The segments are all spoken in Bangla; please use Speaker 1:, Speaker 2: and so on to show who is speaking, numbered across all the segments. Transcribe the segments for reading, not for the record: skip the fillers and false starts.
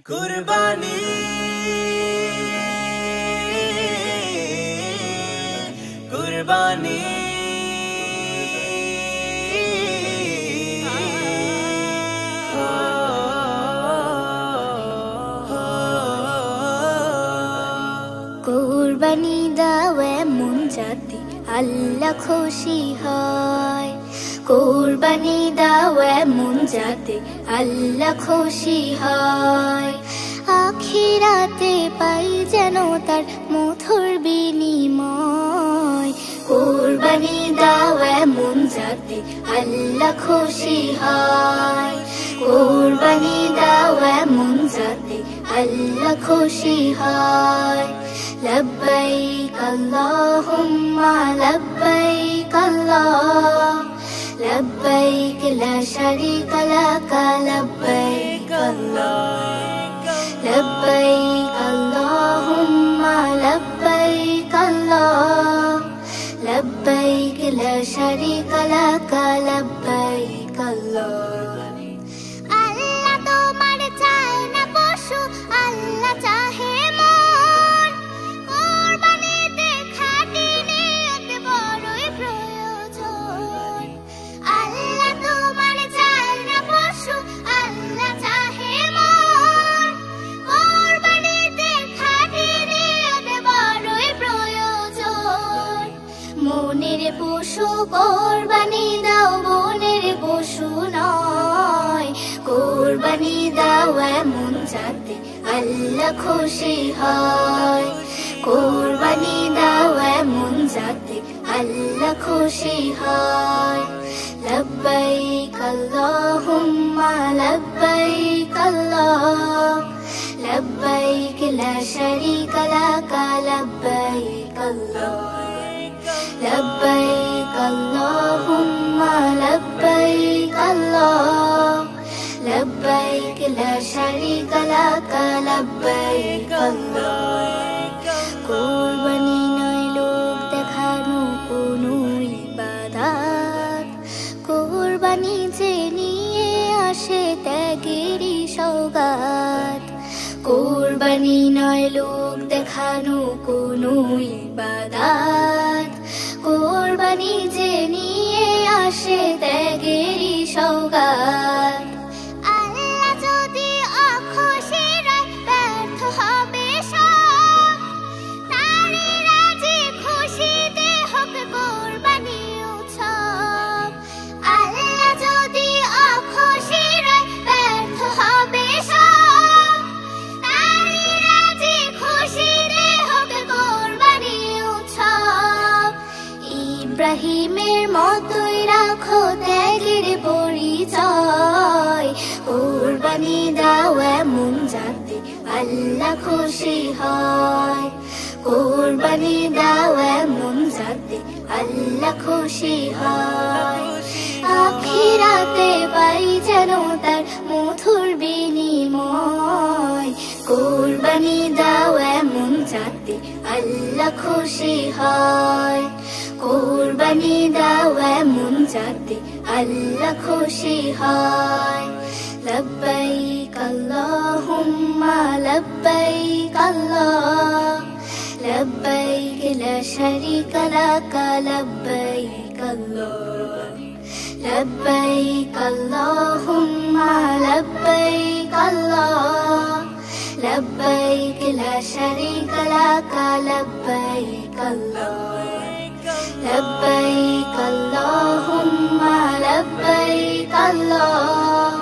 Speaker 1: কুরবানি কুরবানি
Speaker 2: কুরবানি দাও এমন যাতে আল্লাহ খুশি হয় কুরবানি দাও এমন যাতে আল্লাহ খুশি হয় আখিরাতে পাই যেন তার মধুর বিনিময় কুরবানি দাও এমন যাতে আল্লাহ খুশি হয় কুরবানি দাও এমন যাতে আল্লাহ খুশি হয় লব্বাইক আল্লাহুম্মা লব্বাইক আল্লাহ লব্বাইক লা শারীকা লাক লব্বাইক লব্বাইক আল্লাহুম্মা লব্বাইক আল্লাহ লব্বাইক লা শারীকা লাক লব্বাইক আল্লাহ তোমার চায় না পশু আল্লাহ চাহে মন কুরবানিতে খাঁটি নিয়ত বড়ই প্রয়োজন আল্লাহ তোমার চায় না পশু আল্লাহ চাহে মন কুরবানিতে খাঁটি নিয়ত বড়ই প্রয়োজন মনের পশু কুরবানি দাও মনের পশু নয় কুরবানি দাও এমন যাতে আল্লাহ খুশি হয় কুরবানি দাও এমন যাতে আল্লাহ খুশি হয় লব্বাইক আল্লাহুম্মা লব্বাইক আল্লাহ লব্বাইক লা শারীকা লাক লব্বাইক লব্বাইক আল্লাহুম্মা লব্বাইক আল্লাহ লব্বাইক লা শারীকা লাক লব্বাইক কুরবানি নয় লোক দেখানো কোনো ইবাদত কুরবানি যে নিয়ে আসে ত্যাগেরই সওগাত কুরবানি নয় লোক দেখানো কোনো ইবাদত কুরবানি যে নিয়ে আসে ত্যাগেরই সওগাত আল্লাহ যদি অখুশি হয় ব্যর্থ হবে সব তারই রাজি খুশিতে হোক কুরবানি উৎসব আল্লাহ যদি অখুশি হয় ব্যর্থ হবে সব তারই রাজি খুশিতে হোক কুরবানি উৎসব ইব্রাহিমের মতোই রাখো ত্যাগের পরিচয় কুরবানি দাও এমন যাতে আল্লাহ খুশি হয় কুরবানি দাও এমন যাতে আল্লাহ খুশি হয় আখিরাতে পাই যেন তার মধুর বিনিময় কুরবানি দাও এমন যাতে আল্লাহ খুশি হয় কুরবানি দাও এমন যাতে আল্লাহ খুশি হয় লব্বাইক আল্লাহুম্মা লব্বাইক আল্লাহ লব্বাইক লা শারীকা লাক লব্বাইক লব্বাইক আল্লাহুম্মা লব্বাইক আল্লাহ লব্বাইক লা শারীকা লাক লব্বাইক লব্বাইক আল্লাহুম্মা লব্বাইক আল্লাহ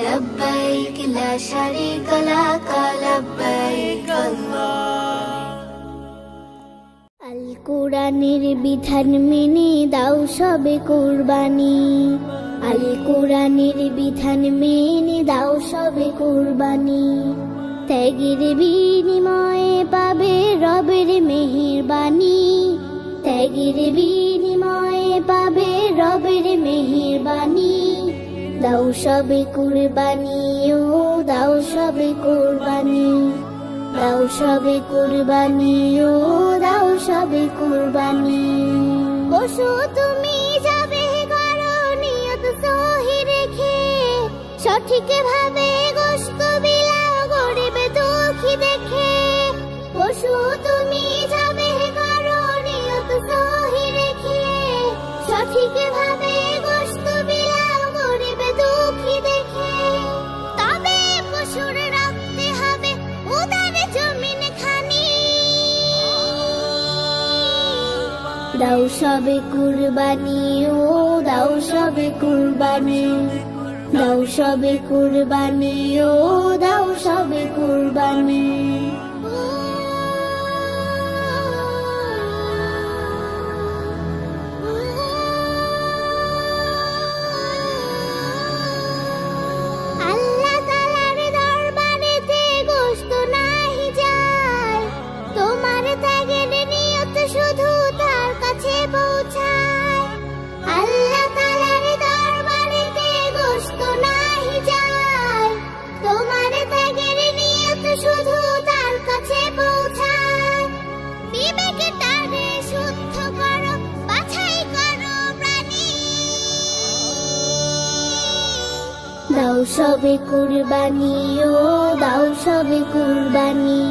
Speaker 2: লব্বাইক লা শারীকা লাক লব্বাইক আল কোরআনের বিধান মেনে দাও সবে কুরবানি আল কোরআনের বিধান মেনে দাও সবে কুরবানি ত্যাগের বিনিময়ে পাবে রবের মেহেরবানি ত্যাগের বিনিময়ে পাবে রবের মেহেরবানি দাও সবে কুরবানি ও দাও সবে কুরবানি দাও সবে কুরবানি ও দাও সবে কুরবানি পশু তুমি যাবে করো নিয়ত সহি রেখে সঠিক ভাবে গোশত বিলাও দাও সবে কুরবানি ও দাও সবে কুরবানি দাও সবে কুরবানি ও দাও সবে কুরবানি আল্লাহ তাআলার দরবারেতে গোশত নাহি যায় তোমার ত্যাগের নিয়ত শুধু তার কাছে পৌঁছায় আল্লাহ তাআলার দরবারেতে গোশত নাহি যায় তোমার ত্যাগের নিয়ত শুধু তার কাছে পৌঁছায় বিবেকের দ্বারে শুদ্ধ করো বাছাই করো প্রাণী দাও সবে কুরবানি ও দাও সবে কুরবানি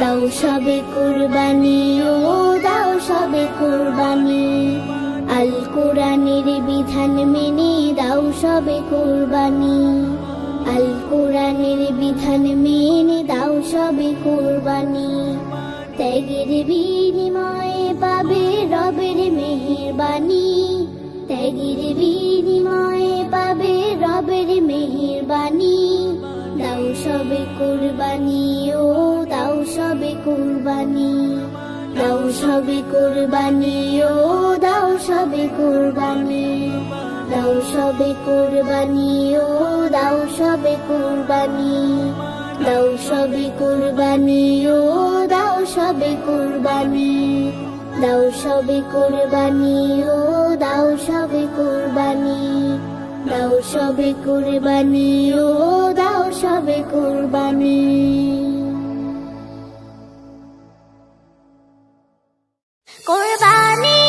Speaker 2: দাও সবে কুরবানি ও দাও সবে কুরবানি আল কোরআনের বিধান মেনে দাও সবে কুরবানি আল কোরআনের বিধান মেনে দাও সবে কুরবানি ত্যাগের বিনিময়ে পাবে রবের মেহেরবানি ত্যাগের বিনিময়ে পাবে রবের মেহেরবানি দাও সবে কুরবানি ও দাও সবে কুরবানি দাও সবে কুরবানি ও দাও সবে কুরবানি দাও সবে কুরবানি ও দাও সবে কুরবানি দাও সবে কুরবানি ও দাও সবে কুরবানি দাও সবে কুরবানি ও দাও সবে কুরবানি দাও সবে কুরবানি ও দাও সবে কুরবানি কুরবানি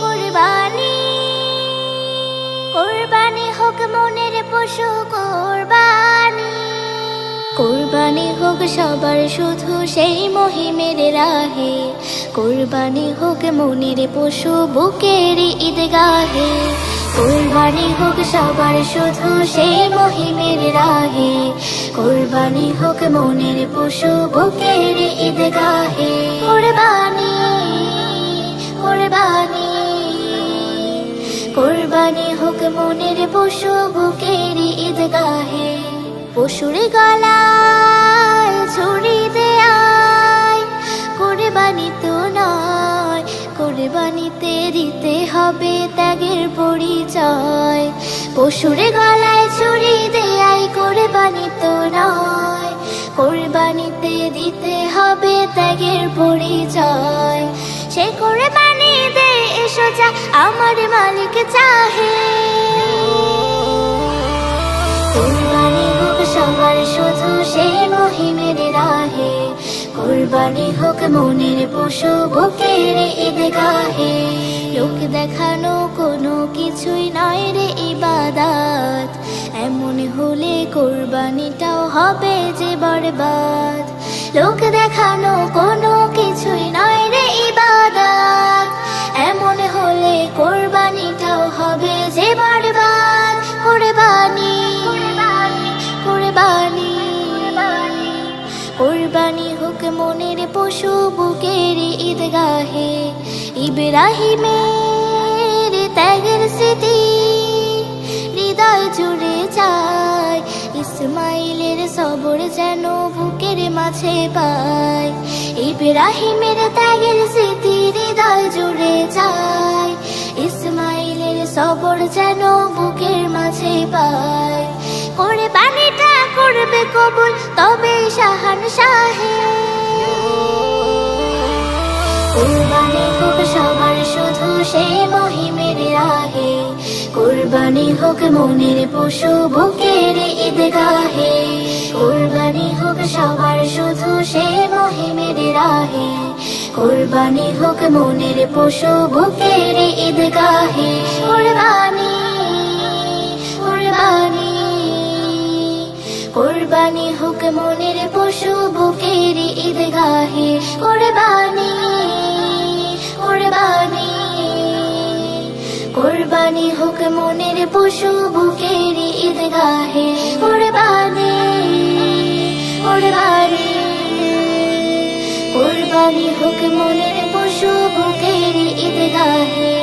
Speaker 2: কুরবানি কুরবানি হোক মনের পশু কুরবানি কুরবানি হোক সবার শুধু সেই মহিমের রাহে কুরবানি হোক মনের পশু বুকের ঈদগাহে কুরবানি হোক সবার শুধু সেই মহিমের রাহে কুরবানি হোক মনের পশু বুকের ঈদগাহে কুরবানি কুরবানি কুরবানি হোক মনের পশু বুকের ঈদগাহে পশুর গলায় ছুরি দেয় কুরবানি তো নয় কুরবানিতে দিতে হবে ত্যাগের পরিচয় পশুর গলায় ছুরি দেয় কুরবানি তো নয় কুরবানিতে দিতে হবে ত্যাগের পরিচয় সে কুরবানি দে এসো যা আমার মালিক চাহে কুরবানি হোক সবার শুধু সেই মহিমের রাহে কুরবানি হোক মনের পশু বুকের ঈদগাহে লোক দেখানো কোনো কিছুই নয় রে ইবাদত এমন হলে কুরবানিটাও হবে যে বরবাদ লোক দেখানো কোনো কিছুই নয় রে ইবাদত এমন হলে কুরবানিটাও হবে যে বরবাদ কুরবানি কুরবানি কুরবানি হোক মনের পশু বুকের ঈদগাহে ইব্রাহিমের ত্যাগের স্মৃতি হৃদয় জুড়ে যায় ইসমাইলের সবর যেন বুকের মাঝে পায় ইব্রাহিমের ত্যাগের স্মৃতি হৃদয় জুড়ে যায় ইসমাইলের সবর যেন বুকের মাঝে পায় কুরবানিটা করবে কবুল তবে শাহানশাহে কুরবানি হোক সবার শুধু সেই মহিমের রাহে কুরবানি হোক মনের পশু বুকের ঈদগাহে কুরবানি হোক সবার শুধু সেই মহিমের রাহে কুরবানি হোক মনের পশু বুকের ঈদগাহে কুরবানি কুরবানি কুরবানি হোক মনের পশু বুকের ঈদগাহে কুরবানি কুরবানি কুরবানি হোক মনের পশু বুকের ঈদগাহে কুরবানি কুরবানি কুরবানি হোক মনের পশু বুকের ঈদগাহে।